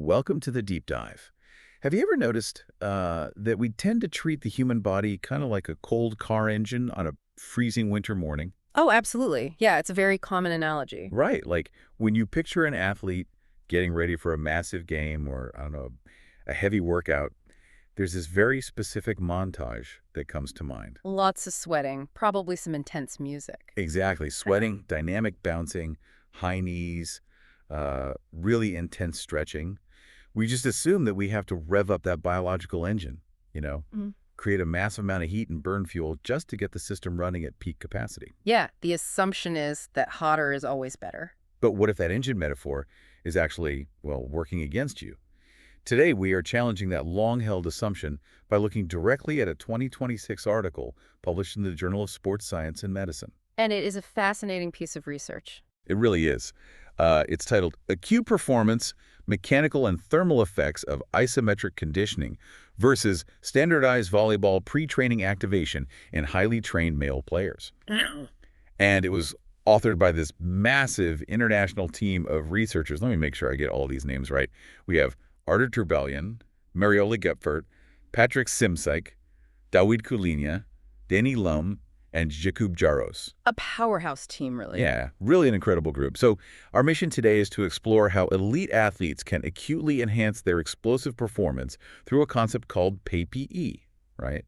Welcome to the deep dive. Have you ever noticed that we tend to treat the human body kind of like a cold car engine on a freezing winter morning? Oh, absolutely. Yeah, it's a very common analogy. Right, like when you picture an athlete getting ready for a massive game or, I don't know, a heavy workout, there's this very specific montage that comes to mind. Lots of sweating, probably some intense music. Exactly, sweating, dynamic bouncing, high knees, really intense stretching. We just assume that we have to rev up that biological engine, you know, Mm. create a massive amount of heat and burn fuel just to get the system running at peak capacity. Yeah, the assumption is that hotter is always better. But what if that engine metaphor is actually, well, working against you? Today, we are challenging that long-held assumption by looking directly at a 2026 article published in the Journal of Sports Science and Medicine. And it is a fascinating piece of research. It really is. It's titled Acute Performance, Mechanical and Thermal Effects of Isometric Conditioning versus Standardized Volleyball Pre-Training Activation in Highly Trained Male Players. And it was authored by this massive international team of researchers. Let me make sure I get all these names right. We have Artur Terbalyan, Mariola Gepfert, Patryk Szymczyk, Dawid Koźlenia, Danny Lum, and Jakub Jarosz. A powerhouse team, really. Yeah, really an incredible group. So our mission today is to explore how elite athletes can acutely enhance their explosive performance through a concept called PPE, right?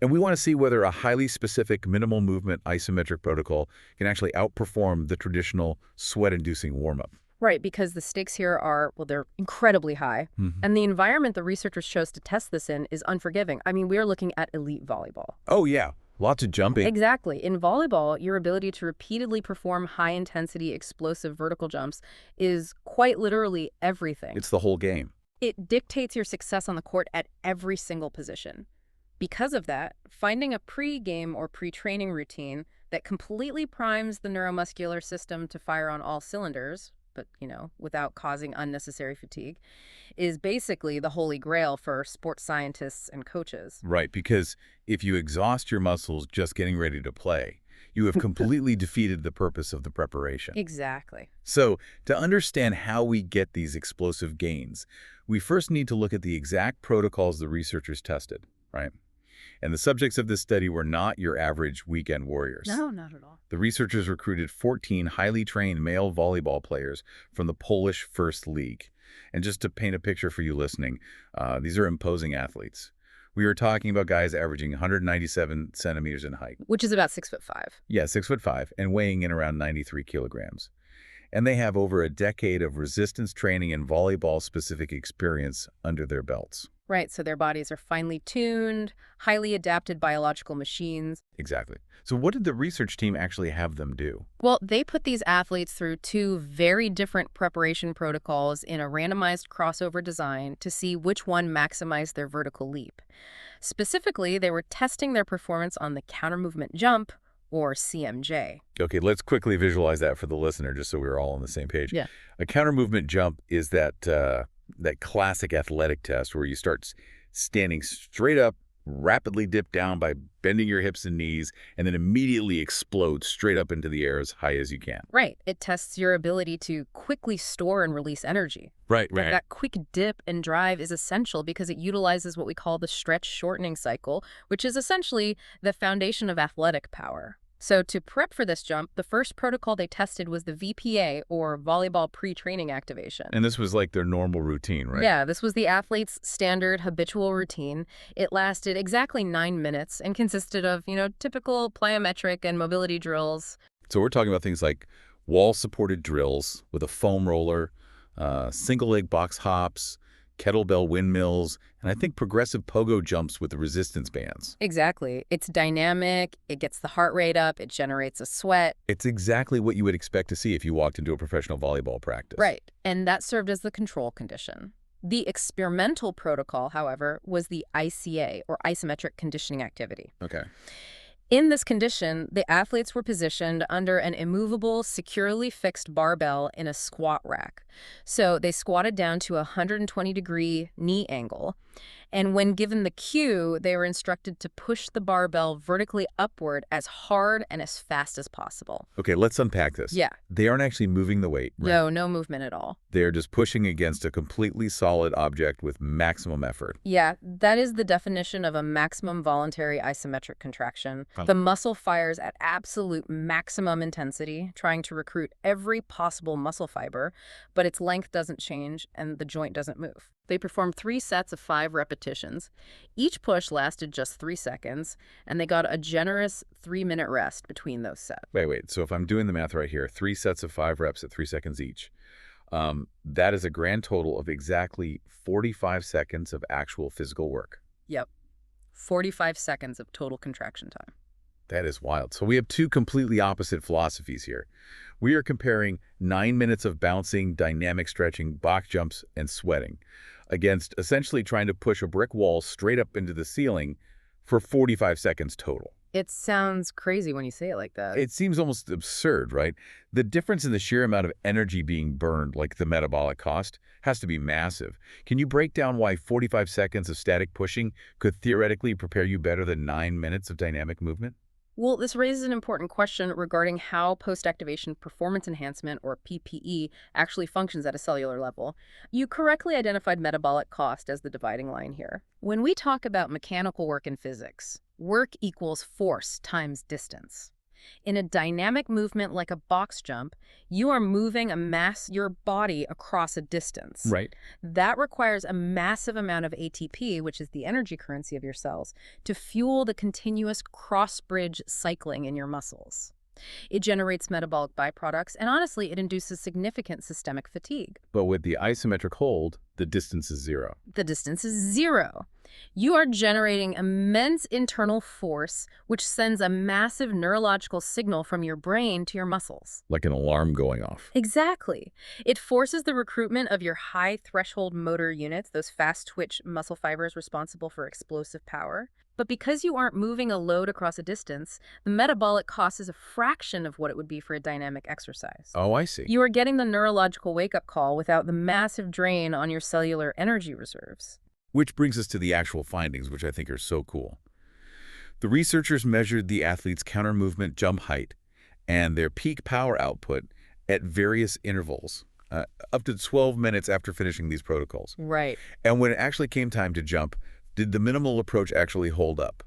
And we want to see whether a highly specific minimal movement isometric protocol can actually outperform the traditional sweat-inducing warm-up. Right, because the stakes here are, well, they're incredibly high. And the environment the researchers chose to test this in is unforgiving. I mean, we're looking at elite volleyball. Oh, yeah. Lots of jumping. Exactly. In volleyball, your ability to repeatedly perform high-intensity, explosive vertical jumps is quite literally everything. It's the whole game. It dictates your success on the court at every single position. Because of that, finding a pre-game or pre-training routine that completely primes the neuromuscular system to fire on all cylinders, but, without causing unnecessary fatigue, is basically the holy grail for sports scientists and coaches. Right, because if you exhaust your muscles just getting ready to play, you have completely defeated the purpose of the preparation. Exactly. So, to understand how we get these explosive gains, we first need to look at the exact protocols the researchers tested, right? And the subjects of this study were not your average weekend warriors. No, not at all. The researchers recruited 14 highly trained male volleyball players from the Polish First League. And just to paint a picture for you listening, these are imposing athletes. We were talking about guys averaging 197 centimeters in height. Which is about 6'5". Yeah, 6'5", and weighing in around 93 kilograms. And they have over a decade of resistance training and volleyball-specific experience under their belts. Right, so their bodies are finely tuned, highly adapted biological machines. Exactly. So what did the research team actually have them do? Well, they put these athletes through two very different preparation protocols in a randomized crossover design to see which one maximized their vertical leap. Specifically, they were testing their performance on the counter movement jump, or CMJ. Okay, let's quickly visualize that for the listener, just so we're all on the same page. Yeah. A counter movement jump is that classic athletic test where you start standing straight up, rapidly dip down by bending your hips and knees, and then immediately explode straight up into the air as high as you can. Right. It tests your ability to quickly store and release energy. Right. That quick dip and drive is essential because it utilizes what we call the stretch shortening cycle, which is essentially the foundation of athletic power. So to prep for this jump, the first protocol they tested was the VPA, or volleyball pre-training activation. And this was like their normal routine, right? Yeah, this was the athlete's standard habitual routine. It lasted exactly 9 minutes and consisted of, typical plyometric and mobility drills. So we're talking about things like wall-supported drills with a foam roller, single-leg box hops, kettlebell windmills, and I think progressive pogo jumps with the resistance bands. Exactly. It's dynamic, it gets the heart rate up, it generates a sweat. It's exactly what you would expect to see if you walked into a professional volleyball practice. Right, and that served as the control condition. The experimental protocol, however, was the ICA, or isometric conditioning activity. Okay. In this condition, the athletes were positioned under an immovable, securely fixed barbell in a squat rack. So they squatted down to a 120-degree knee angle, And when given the cue, they were instructed to push the barbell vertically upward as hard and as fast as possible. Okay, let's unpack this. Yeah. They aren't actually moving the weight, right? No movement at all. They're just pushing against a completely solid object with maximum effort. Yeah, that is the definition of a maximum voluntary isometric contraction. The muscle fires at absolute maximum intensity, trying to recruit every possible muscle fiber, but its length doesn't change and the joint doesn't move. They performed 3 sets of 5 repetitions. Each push lasted just 3 seconds, and they got a generous 3-minute rest between those sets. Wait. So if I'm doing the math right here, 3 sets of 5 reps at 3 seconds each. That is a grand total of exactly 45 seconds of actual physical work. Yep. 45 seconds of total contraction time. That is wild. So we have 2 completely opposite philosophies here. We are comparing 9 minutes of bouncing, dynamic stretching, box jumps, and sweating against essentially trying to push a brick wall straight up into the ceiling for 45 seconds total. It sounds crazy when you say it like that. It seems almost absurd, right? The difference in the sheer amount of energy being burned, like the metabolic cost, has to be massive. Can you break down why 45 seconds of static pushing could theoretically prepare you better than 9 minutes of dynamic movement? Well, this raises an important question regarding how post-activation performance enhancement, or PPE, actually functions at a cellular level. You correctly identified metabolic cost as the dividing line here. When we talk about mechanical work in physics, work equals force times distance. In a dynamic movement like a box jump, you are moving your body across a distance. Right. That requires a massive amount of ATP, which is the energy currency of your cells, to fuel the continuous cross-bridge cycling in your muscles. It generates metabolic byproducts, and honestly, it induces significant systemic fatigue. But with the isometric hold, the distance is 0. The distance is 0. You are generating immense internal force, which sends a massive neurological signal from your brain to your muscles. Like an alarm going off. Exactly. It forces the recruitment of your high-threshold motor units, those fast-twitch muscle fibers responsible for explosive power. But because you aren't moving a load across a distance, the metabolic cost is a fraction of what it would be for a dynamic exercise. Oh, I see. You are getting the neurological wake-up call without the massive drain on your cellular energy reserves. Which brings us to the actual findings, which I think are so cool. The researchers measured the athlete's counter-movement jump height and their peak power output at various intervals, up to 12 minutes after finishing these protocols. Right. And when it actually came time to jump, did the minimal approach actually hold up?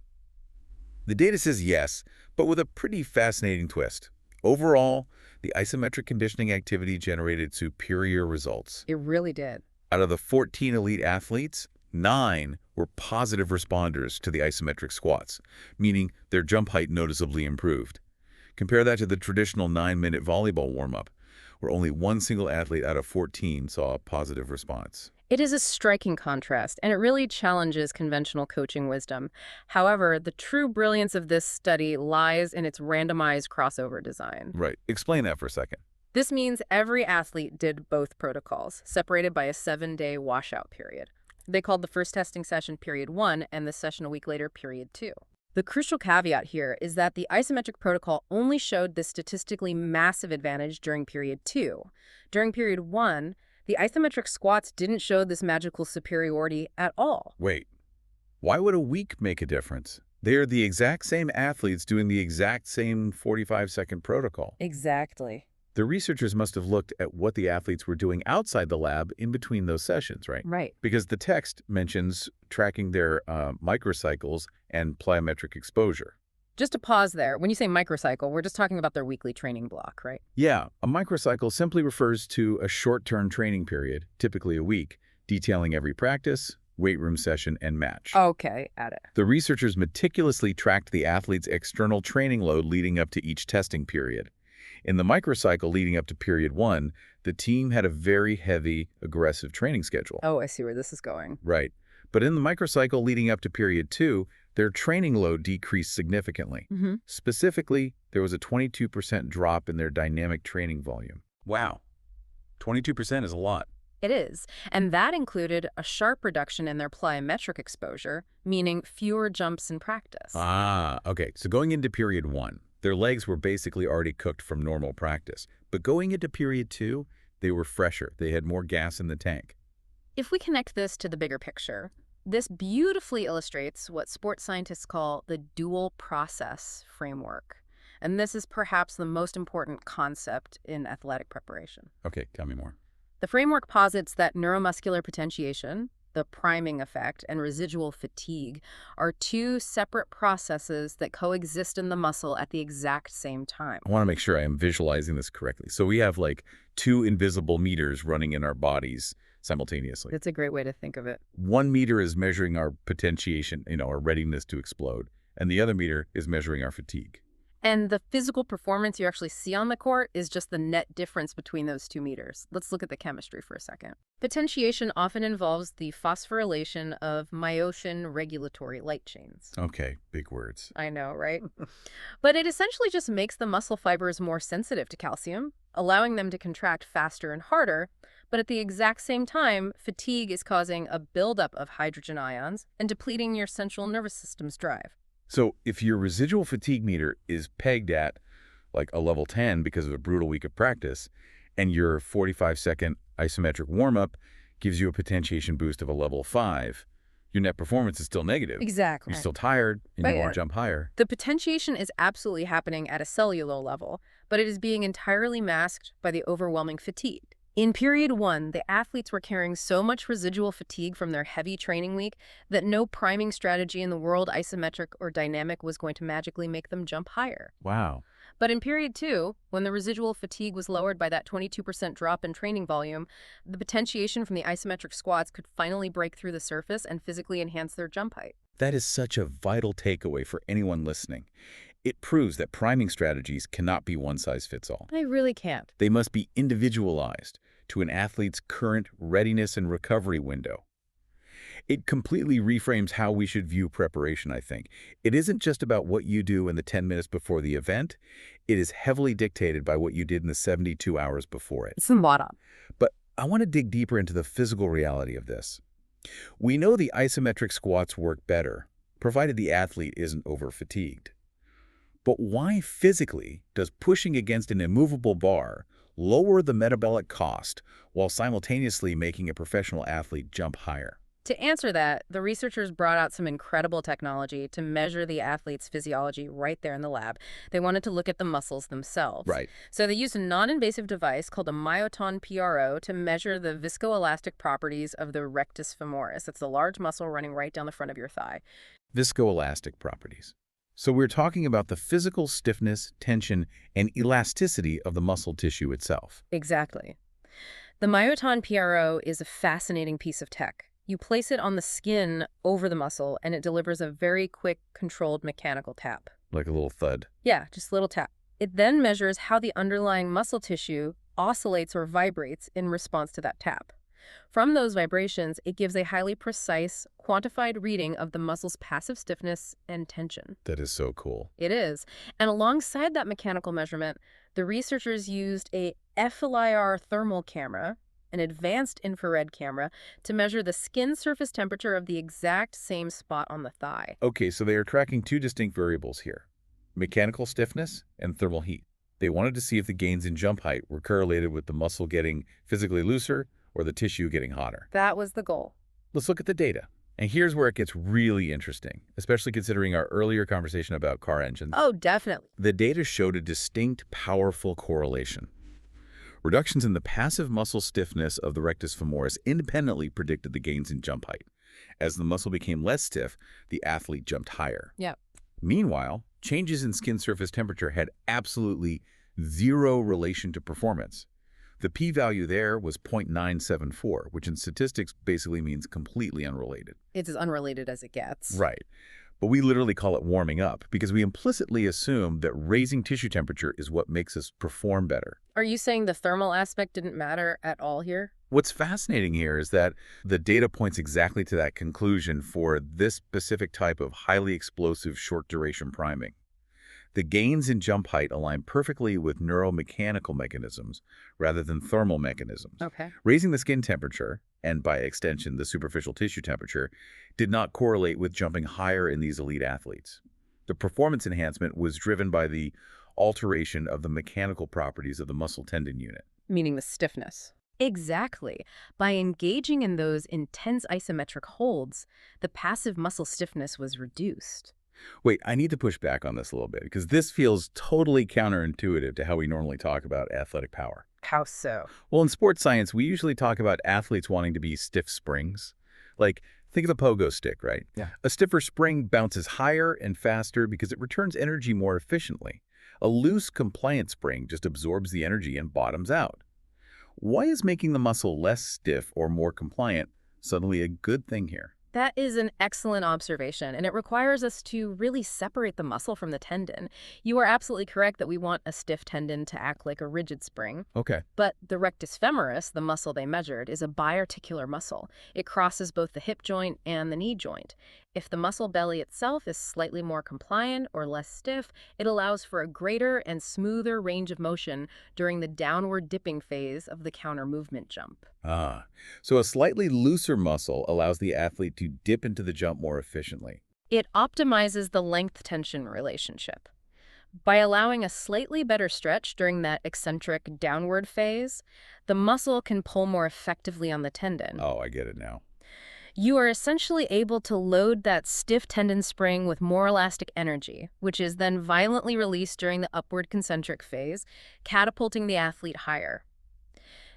The data says yes, but with a pretty fascinating twist. Overall, the isometric conditioning activity generated superior results. It really did. Out of the 14 elite athletes, 9 were positive responders to the isometric squats, meaning their jump height noticeably improved. Compare that to the traditional 9-minute volleyball warm-up, where only 1 single athlete out of 14 saw a positive response. It is a striking contrast, and it really challenges conventional coaching wisdom. However, the true brilliance of this study lies in its randomized crossover design. Right. Explain that for a second. This means every athlete did both protocols, separated by a 7-day washout period. They called the first testing session period 1 and the session a week later period 2. The crucial caveat here is that the isometric protocol only showed this statistically massive advantage during period 2. During period 1, the isometric squats didn't show this magical superiority at all. Wait, why would a week make a difference? They are the exact same athletes doing the exact same 45-second protocol. Exactly. The researchers must have looked at what the athletes were doing outside the lab in between those sessions, right? Right. Because the text mentions tracking their microcycles and plyometric exposure. Just to pause there, when you say microcycle, we're just talking about their weekly training block, right? Yeah, a microcycle simply refers to a short-term training period, typically a week, detailing every practice, weight room session, and match. Okay, at it. The researchers meticulously tracked the athlete's external training load leading up to each testing period. In the microcycle leading up to period 1, the team had a very heavy, aggressive training schedule. Oh, I see where this is going. Right. But in the microcycle leading up to period 2, their training load decreased significantly. Specifically, there was a 22% drop in their dynamic training volume. Wow. 22% is a lot. It is. And that included a sharp reduction in their plyometric exposure, meaning fewer jumps in practice. Ah, okay. So going into period 1, their legs were basically already cooked from normal practice. But going into period 2, they were fresher. They had more gas in the tank. If we connect this to the bigger picture, This beautifully illustrates what sports scientists call the dual process framework. And this is perhaps the most important concept in athletic preparation. Okay, tell me more. The framework posits that neuromuscular potentiation, the priming effect, and residual fatigue are two separate processes that coexist in the muscle at the exact same time. I want to make sure I am visualizing this correctly. So we have like two invisible meters running in our bodies simultaneously. It's a great way to think of it. 1 meter is measuring our potentiation, our readiness to explode, and the other meter is measuring our fatigue. And the physical performance you actually see on the court is just the net difference between those 2 meters. Let's look at the chemistry for a second. Potentiation often involves the phosphorylation of myosin regulatory light chains. Okay, big words. I know, right? But it essentially just makes the muscle fibers more sensitive to calcium, allowing them to contract faster and harder. But at the exact same time, fatigue is causing a buildup of hydrogen ions and depleting your central nervous system's drive. So if your residual fatigue meter is pegged at like a level 10 because of a brutal week of practice, and your 45-second isometric warm-up gives you a potentiation boost of a level 5, your net performance is still negative. Exactly. You're still tired, and you want to jump higher. The potentiation is absolutely happening at a cellular level, but it is being entirely masked by the overwhelming fatigue. In period 1, the athletes were carrying so much residual fatigue from their heavy training week that no priming strategy in the world, isometric or dynamic, was going to magically make them jump higher. Wow. But in period 2, when the residual fatigue was lowered by that 22% drop in training volume, the potentiation from the isometric squats could finally break through the surface and physically enhance their jump height. That is such a vital takeaway for anyone listening. It proves that priming strategies cannot be one size fits all. They really can't. They must be individualized to an athlete's current readiness and recovery window. It completely reframes how we should view preparation, I think. It isn't just about what you do in the 10 minutes before the event. It is heavily dictated by what you did in the 72 hours before it. It's the bottom. But I want to dig deeper into the physical reality of this. We know the isometric squats work better, provided the athlete isn't over-fatigued. But why physically does pushing against an immovable bar lower the metabolic cost while simultaneously making a professional athlete jump higher? To answer that, the researchers brought out some incredible technology to measure the athlete's physiology right there in the lab. They wanted to look at the muscles themselves. Right. So they used a non-invasive device called a myoton PRO to measure the viscoelastic properties of the rectus femoris. It's the large muscle running right down the front of your thigh. Viscoelastic properties. So we're talking about the physical stiffness, tension, and elasticity of the muscle tissue itself. Exactly. The myoton PRO is a fascinating piece of tech. You place it on the skin over the muscle, and it delivers a very quick, controlled mechanical tap. Like a little thud. Yeah, just a little tap. It then measures how the underlying muscle tissue oscillates or vibrates in response to that tap. From those vibrations, it gives a highly precise, quantified reading of the muscle's passive stiffness and tension. That is so cool. It is. And alongside that mechanical measurement, the researchers used a FLIR thermal camera, an advanced infrared camera, to measure the skin surface temperature of the exact same spot on the thigh. Okay, so they are tracking two distinct variables here: mechanical stiffness and thermal heat. They wanted to see if the gains in jump height were correlated with the muscle getting physically looser or the tissue getting hotter. That was the goal. Let's look at the data. And here's where it gets really interesting, especially considering our earlier conversation about car engines. Oh, definitely. The data showed a distinct, powerful correlation. Reductions in the passive muscle stiffness of the rectus femoris independently predicted the gains in jump height. As the muscle became less stiff, the athlete jumped higher. Yep. Meanwhile, changes in skin surface temperature had absolutely zero relation to performance. The p-value there was 0.974, which in statistics basically means completely unrelated. It's as unrelated as it gets. Right. But we literally call it warming up because we implicitly assume that raising tissue temperature is what makes us perform better. Are you saying the thermal aspect didn't matter at all here? What's fascinating here is that the data points exactly to that conclusion for this specific type of highly explosive short-duration priming. The gains in jump height align perfectly with neuromechanical mechanisms rather than thermal mechanisms. Okay. Raising the skin temperature, and by extension the superficial tissue temperature, did not correlate with jumping higher in these elite athletes. The performance enhancement was driven by the alteration of the mechanical properties of the muscle tendon unit. Meaning the stiffness. Exactly. By engaging in those intense isometric holds, the passive muscle stiffness was reduced. Wait, I need to push back on this a little bit because this feels totally counterintuitive to how we normally talk about athletic power. How so? Well, in sports science, we usually talk about athletes wanting to be stiff springs. Like, think of the pogo stick, right? Yeah. A stiffer spring bounces higher and faster because it returns energy more efficiently. A loose, compliant spring just absorbs the energy and bottoms out. Why is making the muscle less stiff or more compliant suddenly a good thing here? That is an excellent observation, and it requires us to really separate the muscle from the tendon. You are absolutely correct that we want a stiff tendon to act like a rigid spring. Okay. But the rectus femoris, the muscle they measured, is a biarticular muscle. It crosses both the hip joint and the knee joint. If the muscle belly itself is slightly more compliant or less stiff, it allows for a greater and smoother range of motion during the downward dipping phase of the counter movement jump. So a slightly looser muscle allows the athlete to dip into the jump more efficiently. It optimizes the length-tension relationship. By allowing a slightly better stretch during that eccentric downward phase, the muscle can pull more effectively on the tendon. Oh, I get it now. You are essentially able to load that stiff tendon spring with more elastic energy, which is then violently released during the upward concentric phase, catapulting the athlete higher.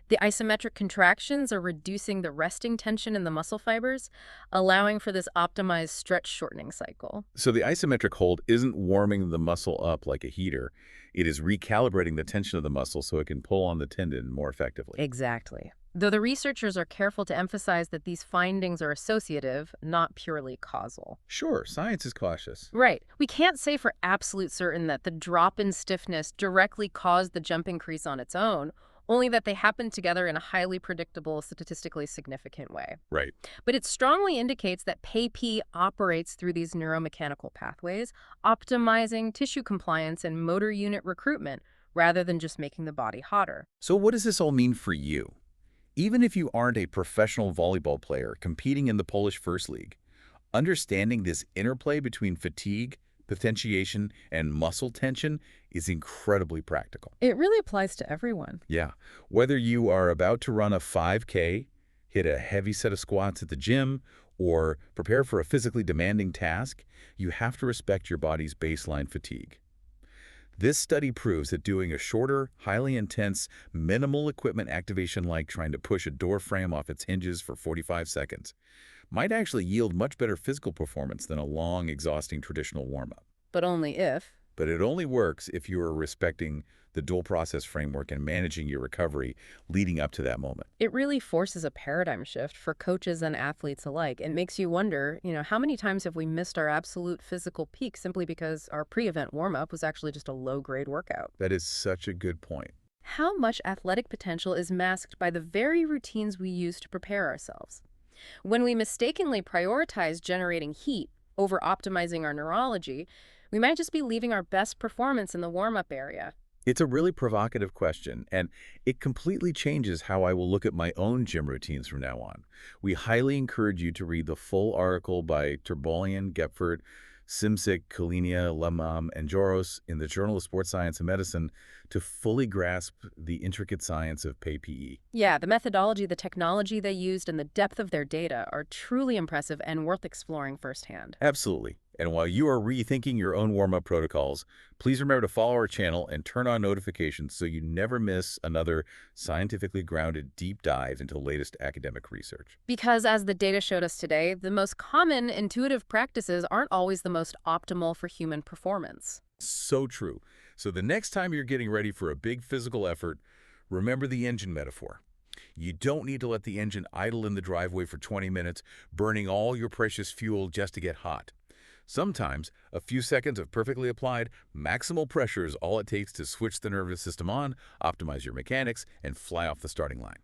The isometric contractions are reducing the resting tension in the muscle fibers, allowing for this optimized stretch shortening cycle. So the isometric hold isn't warming the muscle up like a heater. It is recalibrating the tension of the muscle so it can pull on the tendon more effectively. Exactly. Though the researchers are careful to emphasize that these findings are associative, not purely causal. Sure, science is cautious. Right. We can't say for absolute certain that the drop in stiffness directly caused the jump increase on its own, only that they happen together in a highly predictable, statistically significant way. Right. But it strongly indicates that PAP operates through these neuromechanical pathways, optimizing tissue compliance and motor unit recruitment, rather than just making the body hotter. So what does this all mean for you? Even if you aren't a professional volleyball player competing in the Polish First League, understanding this interplay between fatigue, potentiation, and muscle tension is incredibly practical. It really applies to everyone. Yeah. Whether you are about to run a 5K, hit a heavy set of squats at the gym, or prepare for a physically demanding task, you have to respect your body's baseline fatigue. This study proves that doing a shorter, highly intense, minimal equipment activation like trying to push a door frame off its hinges for 45 seconds might actually yield much better physical performance than a long, exhausting traditional warm-up. But only if. But it only works if you are respecting the dual process framework and managing your recovery leading up to that moment. It really forces a paradigm shift for coaches and athletes alike. It makes you wonder, how many times have we missed our absolute physical peak simply because our pre-event warm-up was actually just a low-grade workout? That is such a good point. How much athletic potential is masked by the very routines we use to prepare ourselves? When we mistakenly prioritize generating heat over optimizing our neurology, we might just be leaving our best performance in the warm-up area. It's a really provocative question, and it completely changes how I will look at my own gym routines from now on. We highly encourage you to read the full article by Terbalyan, Gepfert, Szymczyk, Koźlenia, Lemam, and Jarosz in the Journal of Sports Science and Medicine to fully grasp the intricate science of PAPE. Yeah, the methodology, the technology they used, and the depth of their data are truly impressive and worth exploring firsthand. Absolutely. And while you are rethinking your own warm-up protocols, please remember to follow our channel and turn on notifications so you never miss another scientifically grounded deep dive into the latest academic research. Because as the data showed us today, the most common intuitive practices aren't always the most optimal for human performance. So true. So the next time you're getting ready for a big physical effort, remember the engine metaphor. You don't need to let the engine idle in the driveway for 20 minutes, burning all your precious fuel just to get hot. Sometimes, a few seconds of perfectly applied, maximal pressure is all it takes to switch the nervous system on, optimize your mechanics, and fly off the starting line.